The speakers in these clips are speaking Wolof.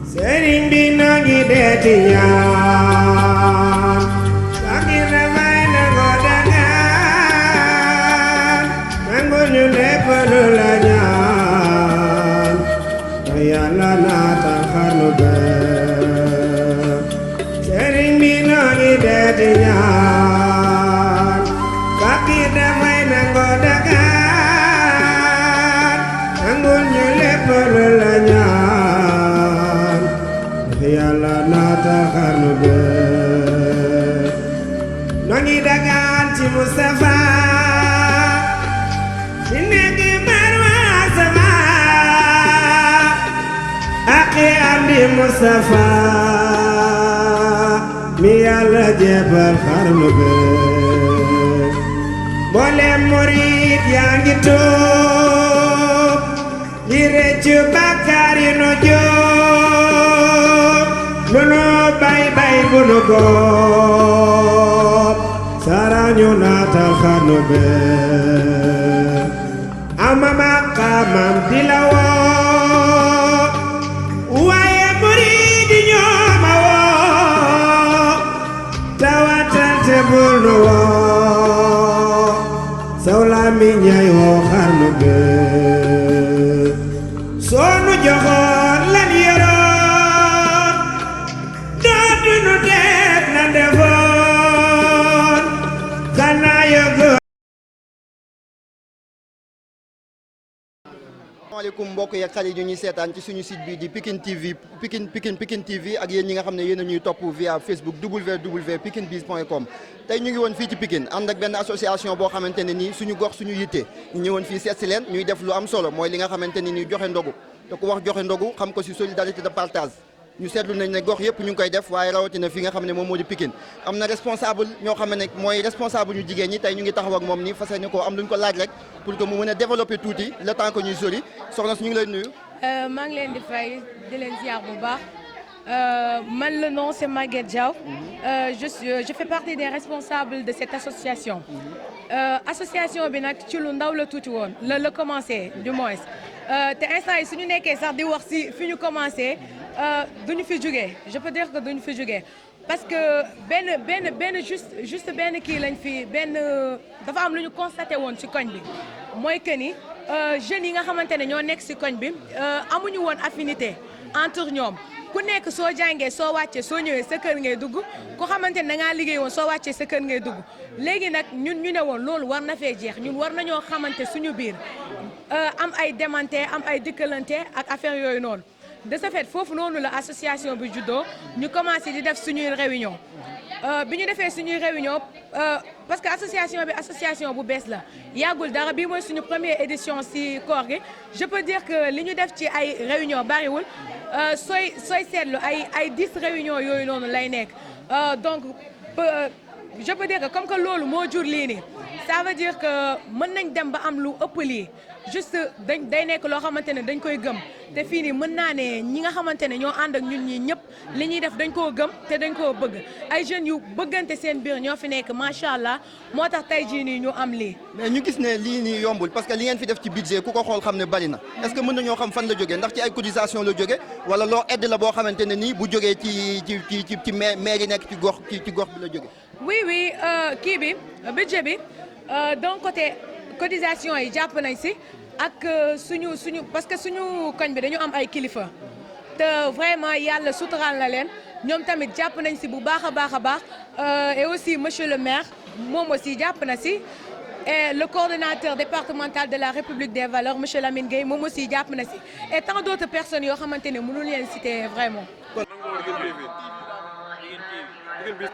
Sering binangi detinya, kaki ramai negodangan, menggunyu nepelulanya, ayana nata karnuba. Sering binangi detinya, kaki ramai negodangan, menggunyu nepelulanya. Yàlla naata xarnu be noo ngi dagaan ci Mustafa mi nekk Marwa sama aqi am di Mustafa mi Yàlla jebal xarnu be mboolem murid yaa ngi tuub di rëccu bàkkaar yi nu Nuno bay bay bunu góob sarañu naatal xarnu be ama maqaamam di la woo waaye murid yi ñoo ma woo tawatal te bul nu woo saw làmmiñ ñay woo xarnu be soo nu joxoon lan yoroo Assalamualaikum mbokk yeeg xale yi ñuy seetaan ci suñu site bi di Pikine TV Pikine TV ak yéen ñi nga xam ne yéen a ñuy topp via Facebook www.pikinebizz.com tey ñu ngi woon fii ci Pikine ànd ak benn association boo xamante ne nii suñu gox suñu yitte ñu ñëwoon fii seet si leen ñuy def lu am solo mooy li nga xamante ne nii joxe ndogu te ku wax joxe ndogu xam ko si solidarité de partage ñu seetlu nañ ne gox yëpp ñu ngi koy def waaye rawatina fi nga xam ne moom moo di Pikine am na responsable ñoo xam ne mooy responsable ñu jigéen ñi tey ñu ngi taxaw ak moom ni fas yéene ko am luñ ko laaj rek pour que mu mën a développer tuuti le temps que ñuy sori soxna si ñu ngi lay nuyu. maa ngi leen di fay di leen ziar bu baax man le nom c'est Maguette Diaw je fais partie des responsables de cette association association bi nag ci lu ndaw la tuuti woon la commencé du moins te instant yi suñu nekkee sax di wax si fi ñu commencé duñu fi jógee je peux dire que duñu fi jógee parce que benn juste benn kii lañ fi benn dafa am lu ñu constaté woon ci koñ bi mooy que ni jeunes yi nga xamante ne ñoo nekk ci koñ bi amuñu woon affinité entre ñoom ku nekk soo jàngee soo wàccee soo ñëwee sa kër ngay dugg ku xamante ne da ngaa liggéey woon soo wàccee sa kër ngay dugg léegi nag ñun ñu ne woon loolu war na fee jeex ñun war nañoo xamante suñu biir am ay demante am ay dikkalante ak affaire yooyu noonu de ce fait foofu noonu la association bi juddoo ñu commencé di def suñuy réunion bi ñu defee suñuy réunion parce que association bu bees la yàggul dara bii mooy suñu première édition ci koor gi je peux dire que li ñu def ci ay réunion bariwul sooy seetlu ay 10 réunions yooyu noonu lay nekk donc je peux dire que comme que loolu moo jur lii nii ça veut dire que mën nañ dem ba am lu ëpp lii juste day nekk loo xamante ne dañ koy gëm te fii nii mën naa ne ñi nga xamante ne ñoo ànd ak ñun ñii ñëpp li ñuy def dañ koo gëm te dañ koo bëgg ay jeunes yu bëggante seen biir ñoo fi nekk macha allah moo tax tey jii nii ñu am lii. mais ñu gis ne lii nii yombul parce que li ngeen fi def ci budget ku ko xool xam ne bari na est-ce que mën nañoo xam fan la jógee ndax ci ay cotisation la jógee wala loo aide la boo xamante ne nii bu jógee ci maire yi nekk ci gox bi la jógee. oui kii bi budget bi d'un côté cotisation yi jàpp nañ si ak suñu parce que suñu koñ bi dañu am ay kilifa te vraiment yàlla suturaal na leen ñoom tamit jàpp nañ si bu baax a baax et aussi monsieur le maire moom aussi jàpp na si et le coordonnateur départemental de la République des Valeurs monsieur Lamine Gueye moom aussi jàpp na si et tant d'autres personnes yoo xamante ne mënul leen citer vraiment.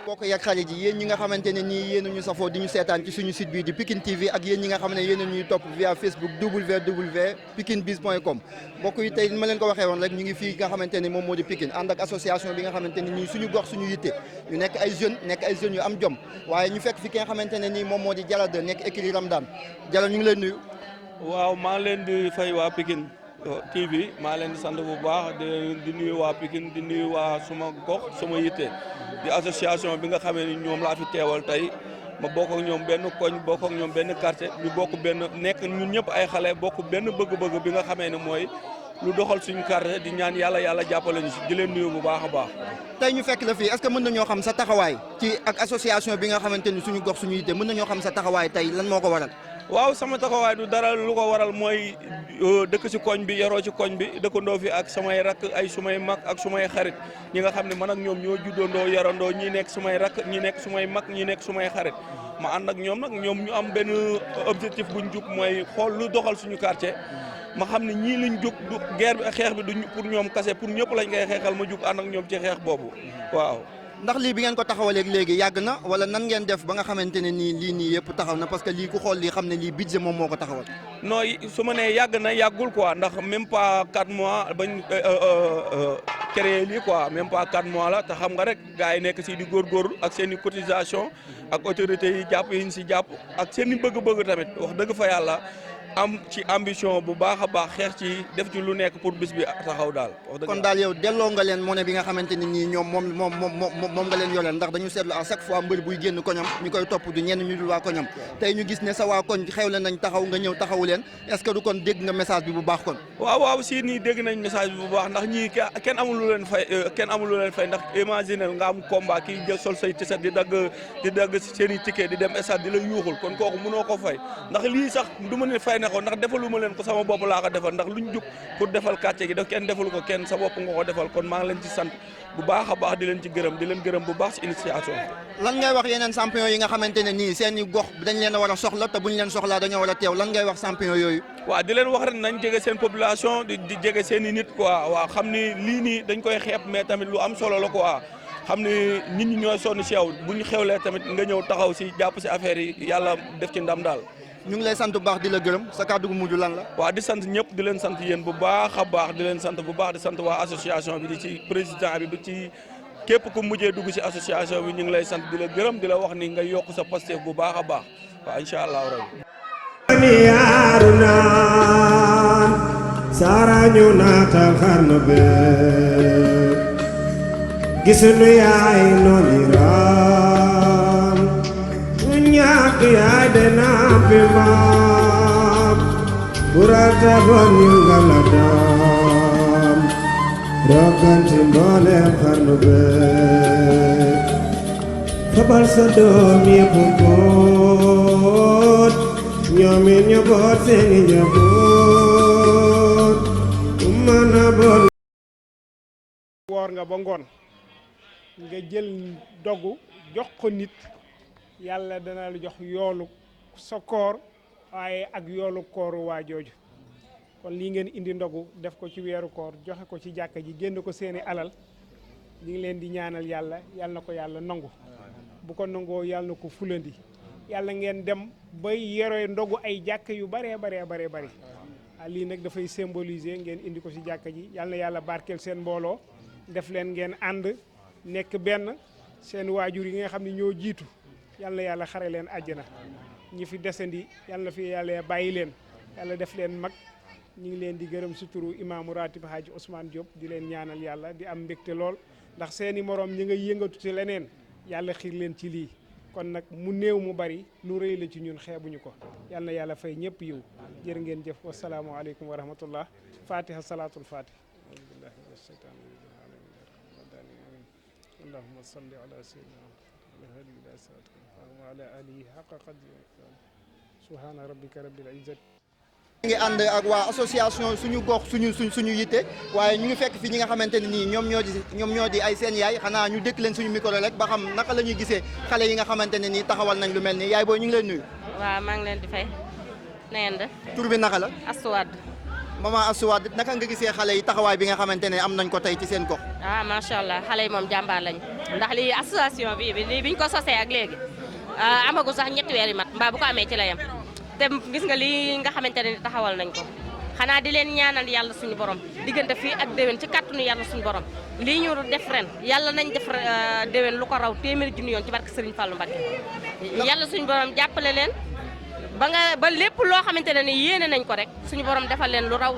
bokk yak xarit yi yéen ñi nga xamante ne nii yéen ñu safoo di ñu seetaan ci suñu site bi di Pikine TV ak yéen ñi nga xam ne yéen ñuy topp via Facebook www.pikinebizz.com mbokk yi tey ma leen ko waxee woon rek ñu ngi fii nga xamante ne moom moo di Pikine ànd ak association bi nga xamante ne nii suñu gox suñu yitte ñu nekk ay jeunes yu am jom waaye ñu fekk fi ki nga xamante ne nii moom moo di Jalla 2 nekk écurie Ramdan Jalla ñu ngi leen nuyu. waaw maa ngi leen di fay waa Pikine TV maa leen di sant bu baax di nuyu waa Pikine di nuyu waa suma gox suma yitte di association bi nga xamee ni ñoom laa fi teewal tey ma bokk ak ñoom benn koñ bokk ak ñoom benn quartier ñu bokk benn nekk ñun ñëpp ay xale bokk benn bëgg-bëgg bi nga xamee ne mooy lu doxal suñu quartier di ñaan yàlla jàppale ñu si di leen nuyu bu baax a baax. tey ñu fekk la fii est-ce que mën nañoo xam sa taxawaay ci ak association bi nga xamante ni suñu gox suñu yitte mën nañoo xam sa taxawaay tey lan moo ko waral. waaw sama taxawaay du dara lu ko waral mooy dëkk ci koñ bi yaroo ci koñ bi dëkkandoo fi ak samay rakk ay sumay mag ak sumay xarit ñi nga xam ne man ak ñoom ñoo juddandoo yarandoo ñi nekk sumay rakk ñi nekk sumay mag ñi nekk sumay xarit ma ànd ak ñoom nag ñoom ñu am benn objectif buñ jug mooy xool lu doxal suñu quartier ma xam ne ñii liñ jug du guerre bi xeex bi du pour ñoom kase pour ñëpp lañ koy xeexal ma jug ànd ak ñoom ci xeex boobu waaw. ndax lii bi ngeen ko taxawalee léegi yàgg na wala nan ngeen def ba nga xamante ne nii lii nii yëpp taxaw na parce que lii ku xool lii xam ne lii budget moom moo ko taxawal. non su ma nee yàgg na yàggul quoi ndax même pas 4 mois bañ créé lii quoi même pas 4 mois la te xam nga rek gars yi nekk si di góorgóorlu ak seen i cotisation ak autorités yi jàpp yi ñu si jàpp ak seen i bëgg-bëgg tamit wax dëgg fa yàlla. am ci ambition bu baax a baax xeex ci def ci lu nekk pour bis bi taxaw daal. kon daal yow delloo nga leen monnaie bi nga xamante ne nii ñoom moom nga leen yoreel ndax dañu seetlu à chaque fois mbër buy génn koñam ñu koy topp du ñenn ñu dul waa koñam tey ñu gis ne sa waa koñ xewle nañ taxaw nga ñëw taxawu leen est-ce que du kon dégg nga message bi bu baax kon. waaw si nii dégg nañ message bi bu baax ndax ñii kenn amul lu leen fay ndax imaginer nga am combat kii jël sol say tiset di dagg seen i ticket di dem stade di la yuuxul kon kooku mënoo ko fay ndax lii sax du ma ne fay ko ndax defaluma leen ko sama bopp laa ko defal ndax luñ jug pour defal quartier gi daf kenn defalu ko kenn sa bopp nga ko defal kon maa ngi leen ci sant bu baax a baax di leen ci gërëm bu baax ci initiation lan ngay wax yeneen champion yi nga xamante ne nii seen i gox dañ leen a war a soxla te buñ leen soxlaa dañoo war a teew lan ngay wax champion yooyu. waaw di leen wax rek nañ jege seen population di jege seen i nit quoi waaw xam ni lii nii dañ koy xeeb mais tamit lu am solo la quoi xam ni nit ñi ñooy sonn si yow bu ñu xewlee tamit nga ñëw taxaw si jàpp si affaire yi yàlla def ci ndam daal. ñu ngi lay sant bu baax di la gërëm sa kàddu gu mujj lan la. waaw di sant ñëpp di leen sant yéen bu baax a baax di leen sant bu baax di sant waa association bi di ci président bi ci képp ku mujjee dugg ci association bi ñu ngi lay sant di la gërëm di la wax ni nga yokk sa Pastef bu baax a baax waaw incha allahu rabbi. yaaru naan saara ñu naatal xarnu be gisunu yaay nooni raam ñàkk yaay de nampi maam burata bon ñu nga la daam rokkanti mbooleem xarnu be fabal sa doom yépp boot ñoomi ñu boot seeni njaboot mën a boot woor nga ba ngoon nga jël dogu jox ko nit yàlla dana la jox yoolu sa koor waaye ak yoolu kooru waa jooju kon lii ngeen indi ndogu def ko ci weeru koor joxe ko ci jàkka ji génn ko seeni alal ñu ngi leen di ñaanal yàlla yàlla na ko yàlla nangu bu ko nangoo yàlla na ko fulandi yàlla ngeen dem bay yore ndogu ay jàkka yu baree bari lii nag dafay symboliser ngeen indi ko ci jàkka ji yàlla na yàlla barkeel seen mbooloo def leen ngeen ànd nekk benn seen waajur yi nga xam ne ñoo jiitu yàlla na yàlla xare leen àjjana ñi fi desandi yàlla na fi yàlla bàyyi leen yàlla def leen mag ñu ngi leen di gërëm si turu imaamu ratib Hadji Ousmane Diop di leen ñaanal yàlla di am mbégte lool ndax seeni moroom ñi nga yëngatu ci leneen yàlla xiir leen ci lii kon nag mu néew mu bari lu rëy la ci ñun xeebuñu ko yàlla na yàlla fay ñëpp yiw jërë ngeen jëf wasalaamualeykum wa rahmatullah fatiha salaatul fatih auzubillahi mina shaytaani rajim allahumma salli ala sayyidina wa ala alihi haqqa qadrihi subhana rabbika rabbil izzati ngi ànd ak waa association suñu gox suñu yitte waaye ñu ngi fekk fi ñi nga xamante ne nii ñoom ñoo di ay seen yaay xanaa ñu dëkk leen suñu micro rek ba xam naka la ñuy gisee xale yi nga xamante ne nii taxawal nañ lu mel nii yaay booy ñu ngi leen nuyu. waaw maa ngi leen di fay na ngeen def. tur bi naka la. Asuwaad. maman Asuwaad naka nga gisee xale yi taxawaay bi nga xamante ne am nañ ko tey ci seen gox. macha allah xale yi moom jàmbaar lañ ndax lii association bi biñ ko sosee ak léegi amagu sax ñetti weer yi mat mbaa bu ko amee ci la yem te gis nga lii nga xamante ne taxawal nañ ko xanaa di leen ñaanal yàlla suñu borom diggante fii ak déwén ci kàttanu yàlla suñu borom lii ñu def ren yàlla nañ def déwén lu ko raw téeméeri junni yoon ci barke Serigne Fallou Mbacké yàlla suñu borom jàppale leen ba lépp loo xamante ne ni yéene nañ ko rek suñu borom defal leen lu raw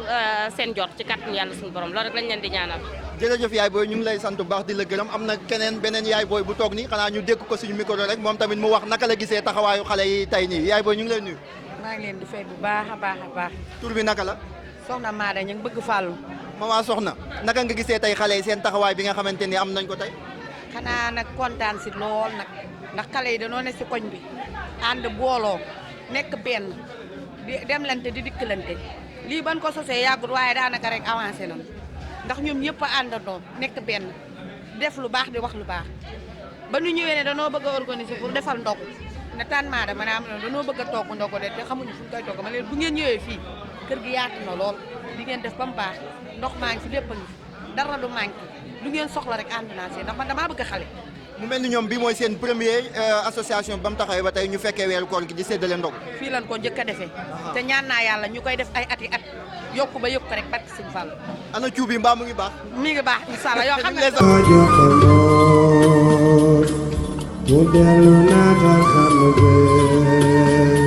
seen jot ci kàttanu yàlla suñu borom loolu rek lañ leen di ñaanal. jërëjëf yaay booy ñu ngi lay sant bu baax di la gërëm am na beneen yaay booy bu toog nii xanaa ñu dégg ko suñu micro rek moom tamit mu wax naka la gisee taxawaayu xale yi tey nii yaay booy ñu ngi lay nuyu. maa ngi leen di fay bu baax a baax a baax. tur bi naka la. soxna Maada ñu ngi bëgg fàllu. maman soxna naka nga gisee tey xale yi seen taxawaay bi nga xamante ni am nañ ko tey. xanaa nag kontaan si lool nag ndax xale yi dañoo ne si koñ bi ànd booloo nekk benn di demlante di dikkalante lii ban ko sosee yàggut waaye daanaka rek avancé nañu ndax ñoom ñëpp a àndandoo nekk benn def lu baax di wax lu baax ba ñu ñëwee ne danoo bëgg a organiser pour defal ndog ne tànn Maada ma ne am na danoo bëgg a togg ndog de te xamuñu fu ñu koy togg ma leen bu ngeen ñëwee fii kër gi yaatu na lool di ngeen def ba mu baax ndox maa ngi fi lépp a ngi fi dara du manqué lu ngeen soxla rek ànd naa si ndax man damaa bëgg xale. mu mel ni ñoom bi mooy seen premier association ba mu taxawee ba tey ñu fekkee weeru koor gi di séddale ndog. fii lan ko njëkk a defee. te ñaan naa yàlla ñu koy def ay at yi at yokku ba yokku rek barke Sëñ Fall. ana cuub yi mbaa mu ngi baax. mi ngi baax incha allah yoo xam ne. mu dellu naatal xarnu bee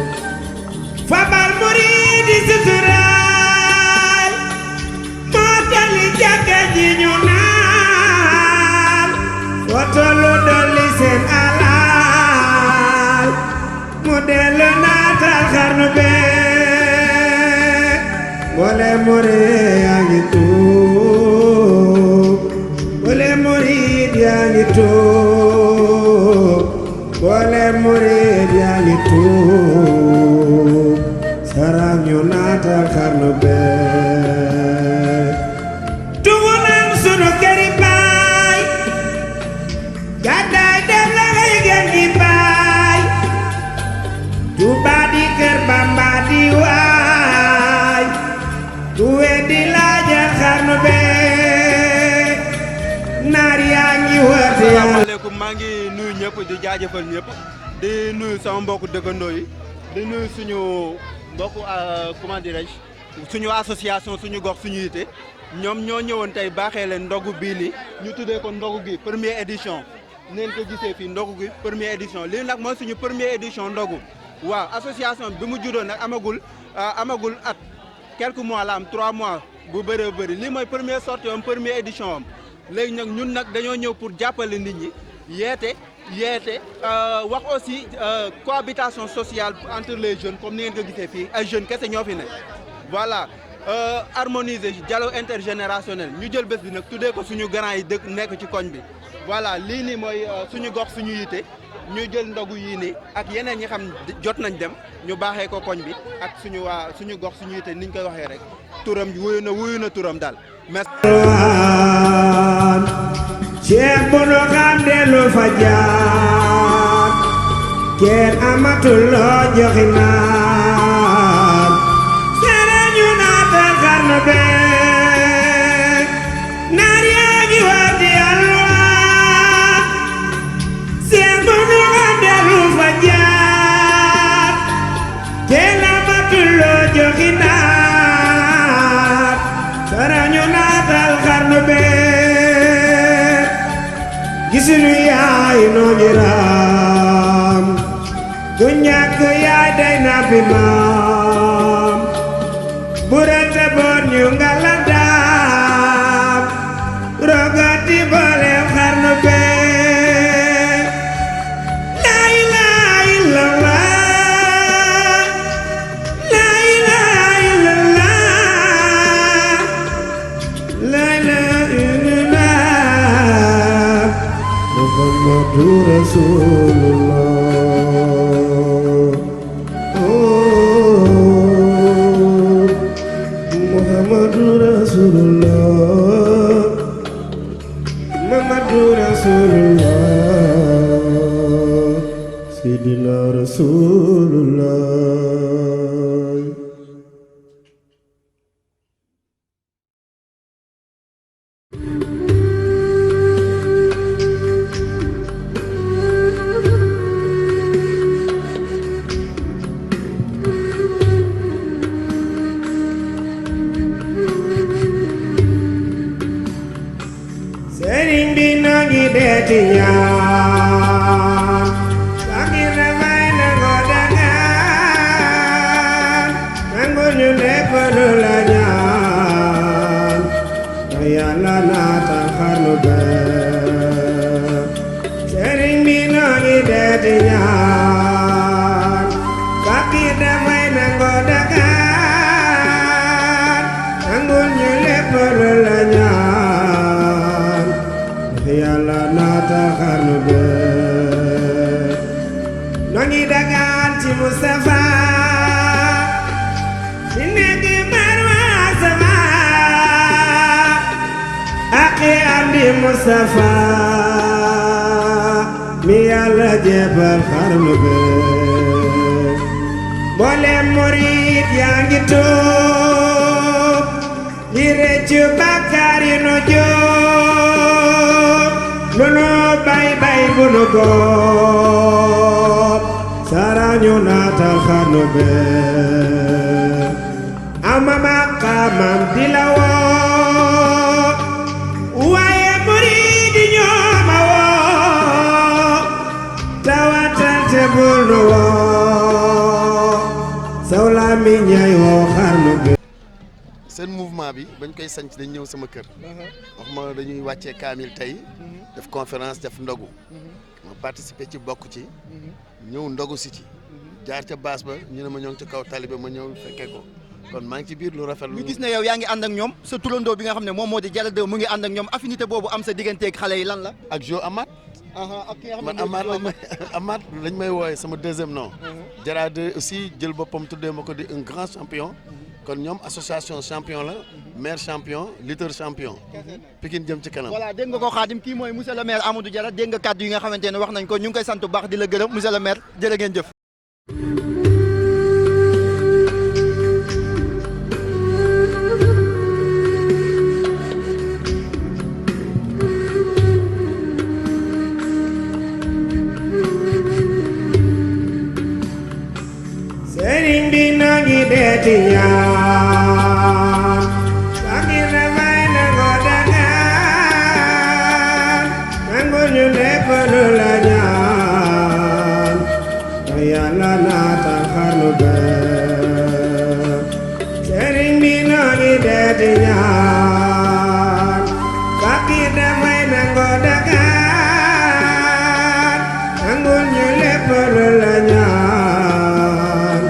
fabal muridi suturaal moo tali jàkka ji ñu naan fotolu dolli seen alal mu dellu naatal xarnu bee boole murid yaa ngi tuub boole murid yaa ngi tuub boole murid yaa ngi tuub sarax ñu naatal xarnu bee tugu nan sunu këri baay gàddaay dem la ngay gën di baay Tuuba di kër Bamba di waay ku weddi laajal xarnu bee naar yaa ngi woote asalaamaaleykum maa ngi nuyu ñëpp di jaajëfal ñëpp di nuyu sama mbokku dëkkandoo yi di nuyu suñu mbokku comment dirais-je suñu association suñu gox suñu yite ñoom ñoo ñëwoon tey baaxee leen ndogu bii nii ñu tuddee ko ndogu gi première édition neen ko gisee fii ndogu gi première édition lii nag mooy suñu première édition ndogu waaw association bi mu juddoo nag amagul at quelques mois la am 3 mois bu bëree bëri lii mooy première sortie am première édition am léegi nag ñun nag dañoo ñëw pour jàppale nit ñi yeete wax aussi cohabitation sociale entre les jeunes comme ni ngeen ko gisee fii ay jeunes kese ñoo fi ne voilà harmoniser dialogue intergénérationnel ñu jël bés bi nag tuddee ko suñu grand yi dëkk nekk ci koñ bi voilà lii nii mooy suñu gox suñu yite ñu jël ndogu yii nii ak yeneen ñi xam jot nañ dem ñu baaxee ko koñ bi ak suñu gox suñu yite niñ koy waxee rek turam wuyu na turam daal merci. Cheikh bu nu xam dellu fa jaar kenn amatul loo joxi naan sere ñu naatal xarnu bee naar yaa ngi war di alwaan Cheikh bu nu xam dellu fa jaar kenn amatul loo joxi naan sere ñu naatal xarnu bee gisunu yaay noo ngi raam ku ñàkk yaay day nappi maam bu rete boot ñu nga la daam rogati boole xarnu bee laa ilaaha illallaah laa ilaaha illallaah laa ilaaha illallaah Muhammadu Rasulullah Muhammadu Rasulullah Muhammadu Rasulullah Sayyidina Rasulullah Sëriñ bi noo ngi deeti ñaan sangi na may na ko dangaan naatal xarnu be sëriñ bi noo ngi deeti ñaan fakir dafay nangoo dagaan nangul ñu lépp lu la ñaan yàlla naatal xarnu be noo ngi dagaan ci Mustafa di nekk Marwa sama aki am di Mustafa mi yàlla jébal xarnu be mboolem murid yaa ngi tuub di rëccu bàkkaar yi nu jóob lu nu bay bay bu nu góob sarañu naatal xarnu be ama maqaamam di la woo waaye murid yi ñoo ma woo tawatal te bul nu woo sawla mi ñay woo xarnu be seen mouvement bi bañ koy sanc dañ ñëw sama kër wax ma dañuy wàccee kaamil tey def conférence def ndogu ma participer ci bokk ci ñëw ndogu si ci jaar ca baas ba ñu ne ma ñoo ngi ci kaw talibe ma ñëw fekkee ko kon maa ngi ci biir lu rafet lu ñu gis ne yow yaa ngi ànd ak ñoom sa turandoo bi nga xam ne moom moo di Jara 2 mu ngi ànd ak ñoom affinité boobu am sa digganteeg xale yi lan la ak Jo Amath man Amath lañ may wooye sama deuxième nom Jara 2 aussi jël boppam tuddee ma ko di un grand champion kon ñoom association champion la maire champion lutteur champion Pikine jëm ci kanam. voilà dégg nga ko Khadim kii mooy monsieur le maire Amadou Jara dégg nga kàddu yi nga xamante ne wax nañ ko ñu ngi koy sant bu baax di la gërëm monsieur le maire jërë ngeen jëf. sëriñ bi noo ngi deeti ñaan fakir dafay nangoo dagaan nangul ñu lépp lu la ñaan te yàlla naatal xarnu be sëriñ bi noo ngi deeti ñaan fakir dafay nangoo dagaan nangul ñu lépp lu la ñaan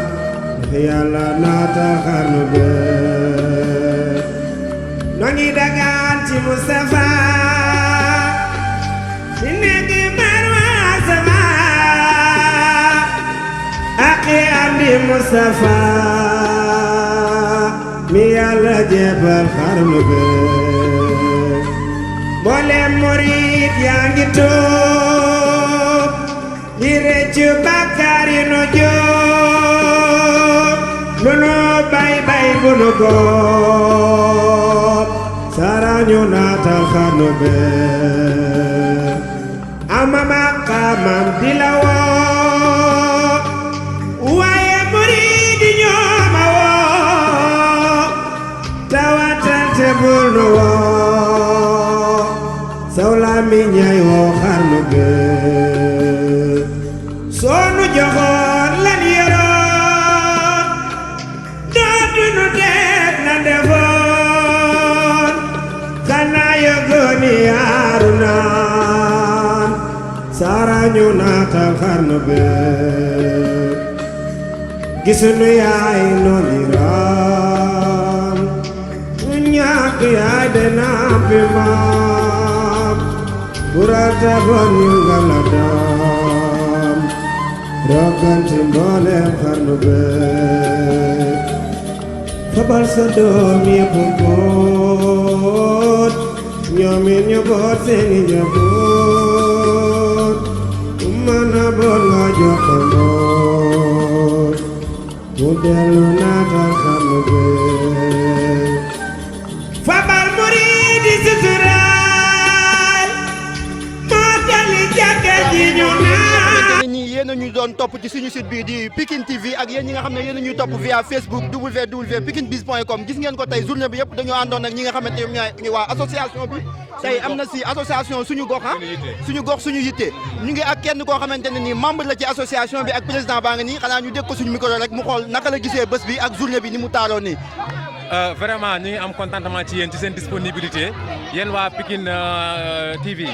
yàlla naatal xarnu be noo ngi dagaan ci Mustafa di nekk Marwa sama aki am di Mustafa mi yàlla jébal xarnu be mboolem murid yaa ngi tuub di rëccu bàkkaar yi nu jóob lu nu bay bay bu nu góob sarañu naatal xarnu be ama maqaamam di la woo waaye murid yi ñoo ma woo tawatal te bul nu woo sawla mi ñay woo xarnu be soo nu joxoon lan yoroon dootu nu def na defoon xanaa yëgoon ni yaaru naan sarañu naatal xarnu be gisunu yaay nooni raam nu ñàkk yaay de nampi maam burata bon ñu ngala daam roganti mboolem xarnu be fabal sa doom yépp boot ñoomin ñu boot seeni njaboot mën a boot nga jox ko mboot mu dellu naatal xarnu be fabal murid yi suturaal moo tali jàkka ji ñu naan ñi yéen a ñu doon topp ci suñu site bi di Pikine TV ak yéen ñi nga xam ne yéen a ñuy topp via Facebook www.pikinebiz.com gis ngeen ko tey journée bi yëpp dañoo àndoon ak ñi nga xamante ñoom ñooy waa association bi tey am na si association suñu gox suñu gox suñu yitte ñu ngi ak kenn koo xamante ne nii membre la ci association bi ak président baa nga nii xanaa ñu dégg ko suñu micro rek mu xool naka la gisee bés bi ak journée bi ni mu taaroo nii vraiment ñu ngi am contentement ci yéen ci seen disponibilité yéen waa Pikine TV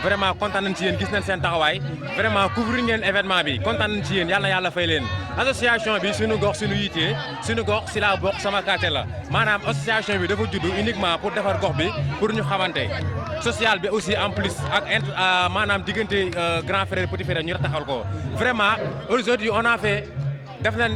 vraiment kontaan nañ ci yéen gis nañ seen taxawaay vraiment couvrir ngeen événement bi kontaan nañ ci yéen yàlla na yàlla fay leen association bi suñu gox suñu yitte suñu gox si la bokk sama quartier la maanaam association bi dafa judd uniquement pour defar gox bi pour ñu xamante social bi aussi en plus ak maanaam diggante grand frère petit frère ñu taxawal ko vraiment aujourd'hui on a fait def nañ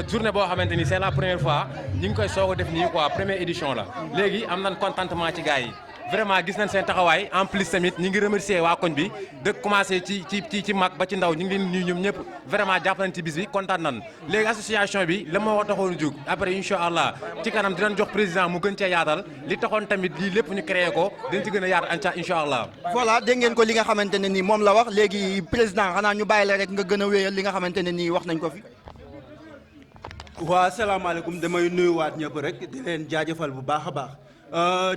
journée boo xamante ni c'est la première fois ñu ngi koy soog a def nii quoi première édition la léegi am nañ contentement ci gars yi vraiment gis nañ seen taxawaay en plus tamit ñi ngi remercier waa koñ bi de commencer ci mag ba ci ndaw ñu ngi leen nuyu ñoom ñëpp vraiment jàpp nañ ci bis bi kontaan nañ léegi association bi la moo taxoon a jóg après incha allah ci kanam dinañ jox président mu gën cee yaatal li taxoon tamit lii lépp ñu créé ko dañ ci gën a yaatal incha allah. voilà dégg ngeen ko li nga xamante ne nii moom la wax léegi président xanaa ñu bàyyi la rek nga gën a wéyal li nga xamante ne nii wax nañ ko fi. waaw asalaamaaleykum damay nuyuwaat ñëpp rek di leen jaajëfal bu baax a baax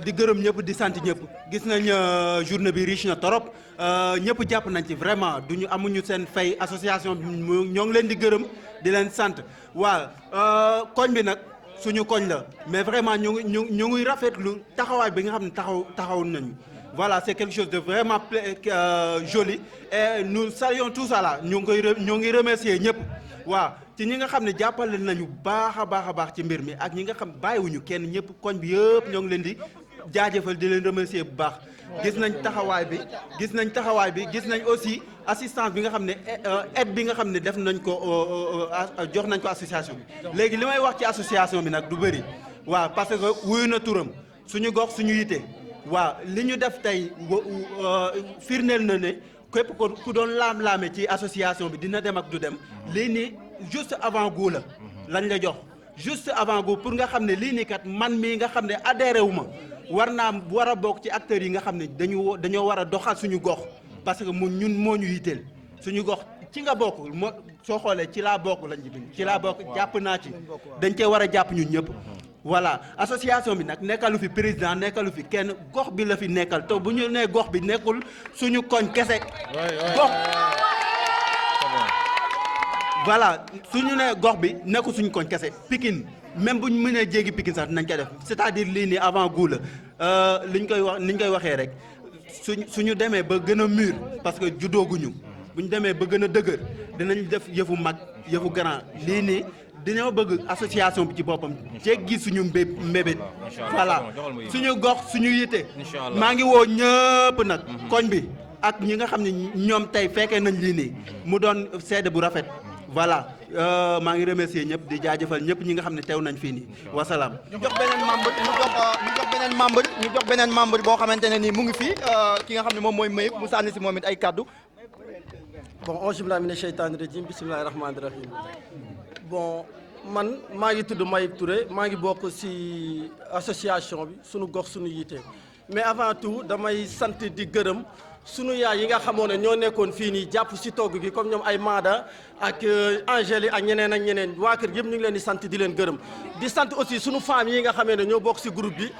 di gërëm ñëpp di sant ñëpp gis nañ journée bi riche na torop ñëpp jàpp nañ ci vraiment duñu amuñu seen fay association bi ñoo ngi leen di gërëm di leen sant waaw koñ bi nag suñu koñ la mais vraiment ñu ngi rafetlu taxawaay bi nga xam ne taxaw nañu voilà c'est quelque chose de vraiment joli et nous saluons tout ça là ñoo ngi remercier ñëpp waaw ci ñi nga xam ne jàppale nañu baax a baax ci mbir mi ak ñi nga xam bàyyiwuñu kenn ñëpp koñ bi yëpp ñoo ngi leen di jaajëfal di leen remercier bu baax gis nañ taxawaay bi gis nañ aussi assistance bi nga xam ne aide bi nga xam ne def nañ ko jox nañ ko association bi léegi li may wax ci association bi nag du bëri waaw parce que wuyu na turam suñu gox suñu yite waaw li ñu def tey firndeel na ne képp ko ku doon laam-laame ci association bi dina dem ak du dem lii nii juste avant goût la lañ la jox juste avant goût pour nga xam ne lii nii kat man mii nga xam ne adhéré wu ma war a bokk ci acteurs yi nga xam ne dañoo war a doxal suñu gox parce que ñun moo ñu yitteel suñu gox ci nga bokk soo xoolee ci laa bokk lañ ci bind ci laa bokk jàpp naa ci dañ cee war a jàpp ñun ñëpp voilà association bi nag nekkalu fi président nekkalu fi kenn gox bi la fi nekkal te bu ñu nee gox bi nekkul suñu koñ kese gox voilà suñu nee gox bi nekkul suñu koñ kese Pikine même bu ñu mënee jéggi Pikine sax dinañ koy def c'est-à-dire lii nii avant goût la liñ koy wax niñ koy waxee rek suñu demee ba gën a mûr parce que juddooguñu bu ñu demee ba gën a dëgër dinañ def yëfu mag yëfu grand lii nii dañoo bëgg association bi ci boppam jéggi suñu mbébét voilà suñu gox suñu yitte maa ngi woo ñëpp nag koñ bi ak ñi nga xam ne ñoom tey fekkee nañ lii nii mu doon seede bu rafet voilà maa ngi remercier ñëpp di jaajëfal ñëpp ñi nga xam ne teew nañ fii nii wasalaam. ñu jox beneen membre boo xamante ne nii mu ngi fii ki nga xam ne moom mooy Mayib mu sànni si moom it ay kaddu. bon auzu billaahi mina sheytaani rajiim bismillaahi rahmaani rahiim bon man maa ngi tudd Mayib Touré maa ngi bokk ci association bi sunu gox sunu yitte mais avant tout damay sant di gërëm sunu yaay yi nga xamoon ne ñoo nekkoon fii nii jàpp ci togg gi comme ñoom ay Maada ak Angèle yi ak ñeneen waa kër yëpp ñu ngi leen di sant di leen gërëm di sant aussi sunu femmes yi nga xamee ne ñoo bokk ci groupe bi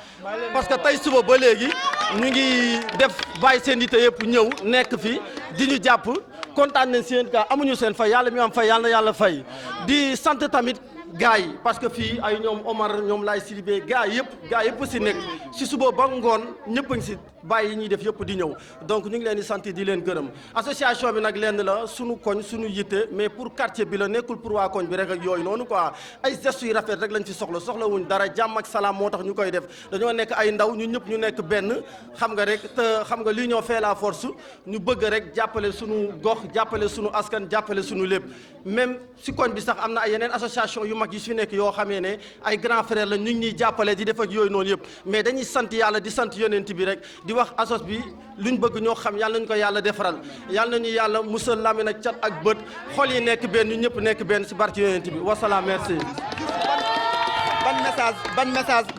parce que tey suba ba léegi ñu ngi def bàyyi seen yitte yëpp ñëw nekk fi di ñu jàpp kontaan nañ seen ka amuñu seen fay yàlla mi am fay yàlla na yàlla fay di sant tamit gars yi parce que fii ay ñoom Omar ñoom Laay Sidibé gars yëpp si nekk si suba ba ngoon ñëpp a ngi si bàyyi yi ñuy def yëpp di ñëw donc ñu ngi leen di sant di leen gërëm association bi nag lenn la sunu koñ sunu yitte mais pour quartier bi la nekkul pour waa koñ bi rek ak yooyu noonu quoi ay gestes yu rafet rek lañ fi soxla wuñ dara jàmm ak salaam moo tax ñu koy def dañoo nekk ay ndaw ñu ñëpp ñu nekk benn xam nga rek te xam nga l'union fait la force ñu bëgg rek jàppale sunu gox jàppale sunu askan jàppale sunu lépp même si koñ bi sax am na ay yeneen association yu mag yi fi nekk yoo xamee ne ay grand frère la ñu ngi ñuy jàppale di def ak yooyu noonu yëpp mais dañuy sant yàlla di sant yonent bi rek di wax asos bi luñ bëgg ñoo xam yàlla nañu ko yàlla defaral yàlla nañu yàlla musal lamin ak cat ak bët xol yi nekk benn ñu ñëpp nekk benn si barke yonent bi wasalaam merci.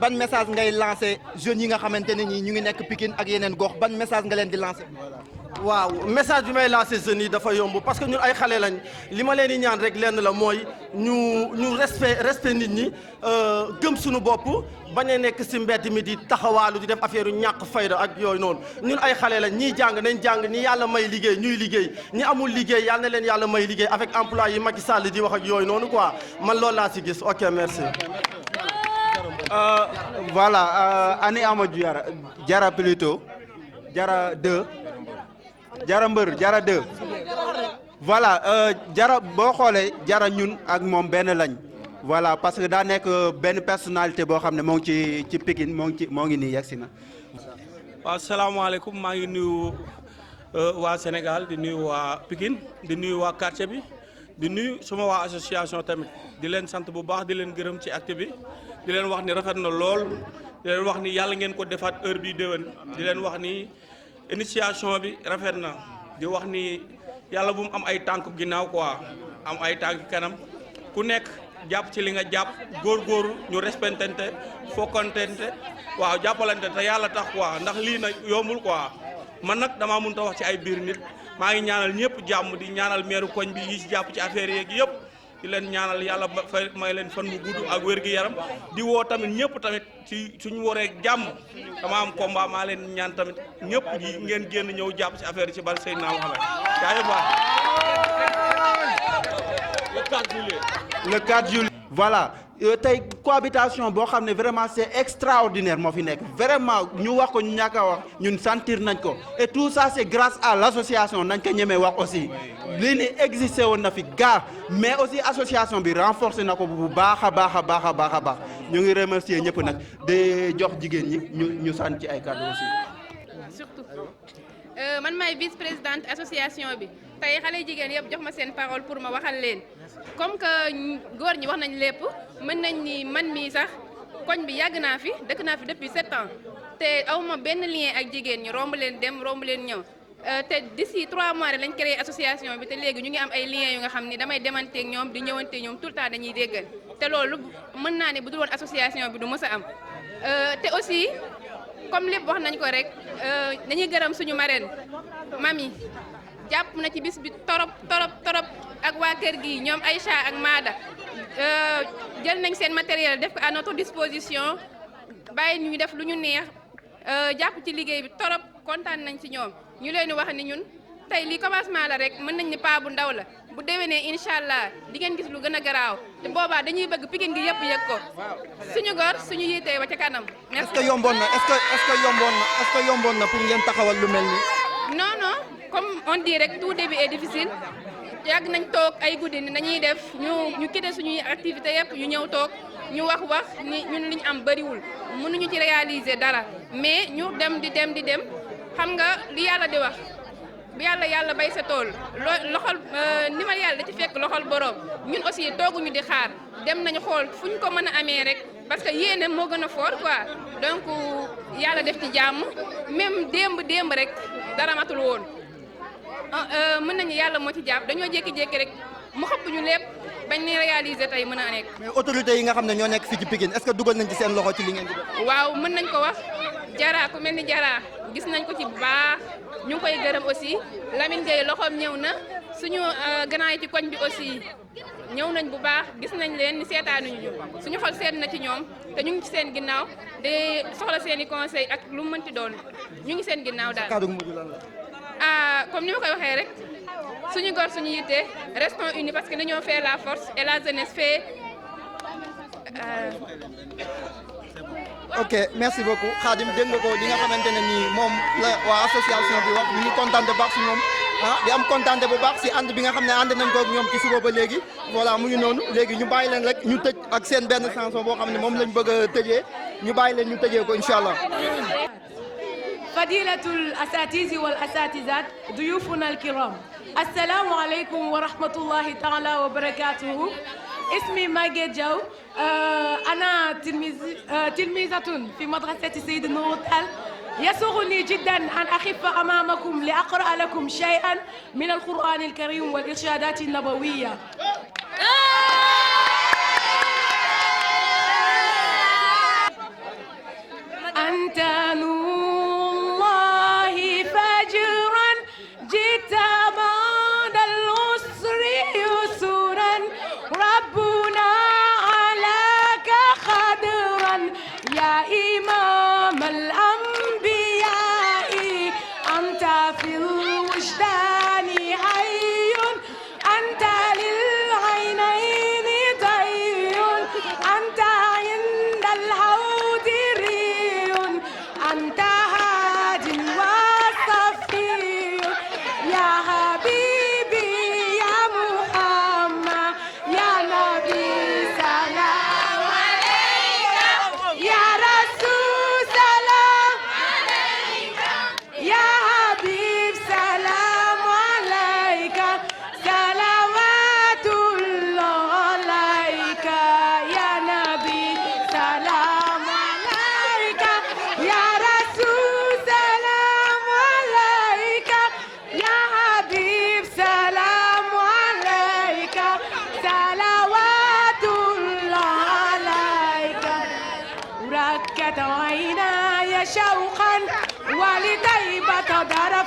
ban message ngay lancé jeunes yi nga xamante ne ñi ñu ngi nekk Pikine ak yeneen gox ban message nga leen di lancé. waaw message bi may lancé jeunes yi dafa yomb parce que ñun ay xale lañ li ma leen di ñaan rek lenn la mooy ñu respect nit ñi gëm suñu bopp bañ a nekk si mbedd mi di taxawaalu di def affaire yu ñàkk fayda ak yooyu noonu ñun ay xale lañ ñiy jàng nañ jàng ñi yàlla may liggéey ñuy liggéey ñi amul liggéey yàlla na leen yàlla may liggéey avec emploi yi Macky Sall di wax ak yooyu noonu quoi man loolu laa si gis ok merci. Voilà Ani Amadou Diarra plutôt Diarra 2 Diarra mbër Diarra 2 voilà Diarra boo xoolee Diarra ñun ak moom benn lañ voilà parce que daa nekk benn personnalité boo xam ne moo ngi ci Pikine moo ngi nii yegsi na. waaw salaamaaleykum maa ngi nuyu waa Sénégal di nuyu waa Pikine di nuyu waa quartier bi di nuyu suma waa association tamit di leen sant bu baax di leen gërëm ci acte bi di leen wax ni rafet na lool di leen wax ni yàlla ngeen ko defaat heure bi déwén di leen wax ni initiation bi rafet na di wax ni yàlla bu mu am ay tànk ginnaaw quoi am ay tànk kanam ku nekk jàpp ci li nga jàpp góorgóorlu ñu respectante fokkantente waaw jàppalante te yàlla tax quoi ndax lii nag yombul quoi man nag damaa mënut a wax ci ay biir nit maa ngi ñaanal ñëpp jàmm di ñaanal meeru koñ bi yi ci jàpp ci affaire yeeg yëpp di leen ñaanal yàlla may leen fan bu gudd ak wér-gi-yaram di woo tamit ñëpp tamit ci suñu waree jàmm dama am combat maa leen ñaan tamit ñëpp ji ngeen génn ñëw jàpp ci affaire yi ci bari Seydina Mohamed jaajëf waay le 4 juillet voilà tey cohabitation boo xam ne vraiment c'est extraordinaire moo fi nekk vraiment ñu wax ko ñu ñàkk a wax ñun sentir nañ ko et tout ça c'est grâce à l'association nañ ko ñemee wax aussi lii ni existé woon na fi gaa mais aussi association bi renforcer na ko bu baax a baax a baax a baax a baax ñu ngi remercier ñëpp nag de jox jigéen ñi ñu sant ci ay kàddu aussi. surtout man maay vice présidente association bi tey xale jigéen yëpp jox ma seen parole pour ma waxal leen comme que góor ñi wax nañ lépp mën nañ ni man mii sax koñ bi yàgg naa fi dëkk naa fi depuis 7 ans te awma benn lien ak jigéen ñi romb leen dem romb leen ñëw te d'ici 3 mois lañ créé association bi te léegi ñu ngi am ay liens yu nga xam ni damay demanteeg ñoom di ñëwanteeg ñoom tout le temps dañuy déggal te loolu mën naa ne bu dul woon association bi du mës a am te aussi comme lépp wax nañ ko rek dañuy gërëm suñu marraine mami jàpp na ci bis bi torop ak waa kër gi ñoom Aïcha ak Maada jël nañ seen matériel def ko à notre disposition bàyyi ñu def lu ñu neex jàpp ci liggéey bi torop kontaan nañ ci ñoom ñu leen di wax ni ñun tey lii commencement la rek mën nañ ni pas bu ndaw la bu déwénee incha allah di ngeen gis lu gën a garaaw te boobaa dañuy bëgg Pikine gi yëpp yëg ko suñu góor suñu yitee ba ca kanam. merci est-ce que yomboon na est-ce que yomboon na pour ngeen taxawal lu mel nii. non comme on dit rek tout début est difficile yàgg nañ toog ay guddi ni dañuy def ñu quitté suñuy activité yëpp ñu ñëw toog ñu wax ni ñun li ñu am bëriwul mënuñu ci réaliser dara mais ñu dem di dem xam nga li yàlla di wax. bu yàlla bay sa tool loxol ni ma yàlla da ci fekk loxol borom ñun aussi tooguñu di xaar dem nañu xool fu ñu ko mën a amee rek parce que yéene moo gën a fort quoi donc yàlla def ci jàmm même démb rek dara matul woon mën nañu yàlla moo ci jàpp dañoo jékki-jékki rek mu xëpp ñu lépp bañ ni réaliser tey mën a nekk. mais autorités yi nga xam ne ñoo nekk fii ci Pikine est-ce que dugal nañ ci seen loxo ci li ngeen di def. waaw mën nañ ko wax Jara ku mel ni Jara gis nañ ko ci bu baax ñu ngi koy gërëm aussi Lamine Gueye loxoom ñëw na suñu grand yi ci koñ bi aussi ñëw nañ bu baax gis nañ leen ni seetaanuñu ñu suñu xol seet na ci ñoom te ñu ngi ci seen ginnaaw de soxla seen i conseil ak lu mu mënti doon ñu ngi seen ginnaaw daal. kàddu gu mujj lan la. comme ni ma koy waxee rek suñu góor suñu yitte restons unis parce que l'union fait la force et la jeunesse fait. ok merci beaucoup Khadim dégg nga ko li nga xamante ne nii moom la waa association bi wax ñu ngi kontaan bu baax si ñoom di am kontaan bu baax si ànd bi nga xam ne ànd nañ ko ak ñoom ci suba ba léegi voilà mu ngi noonu léegi ñu bàyyi leen rek ñu tëj ak seen benn chanson boo xam ne moom lañ bëgg a tëjee ñu bàyyi leen ñu tëjee ko incha allah. fadilatul asatizi wal asatizat duyufuna alkiram assalamu aleykum wa rahmatullahi taala wa barakatuhu اسمي ماجد جو أنا تلميذة في مدرسة سيد النور التل يسرني جدا أن أخف أمامكم لأقرأ لكم شيئا من القرآن الكريم والإرشادات النبوية أنت نور الله فجرا جئت بعد العسر يسرا ربنا علاك قدرا يا إمام الأنبياء أنت في الوجدان حي أنت للعينين ضي أنت عند الهوى tax dara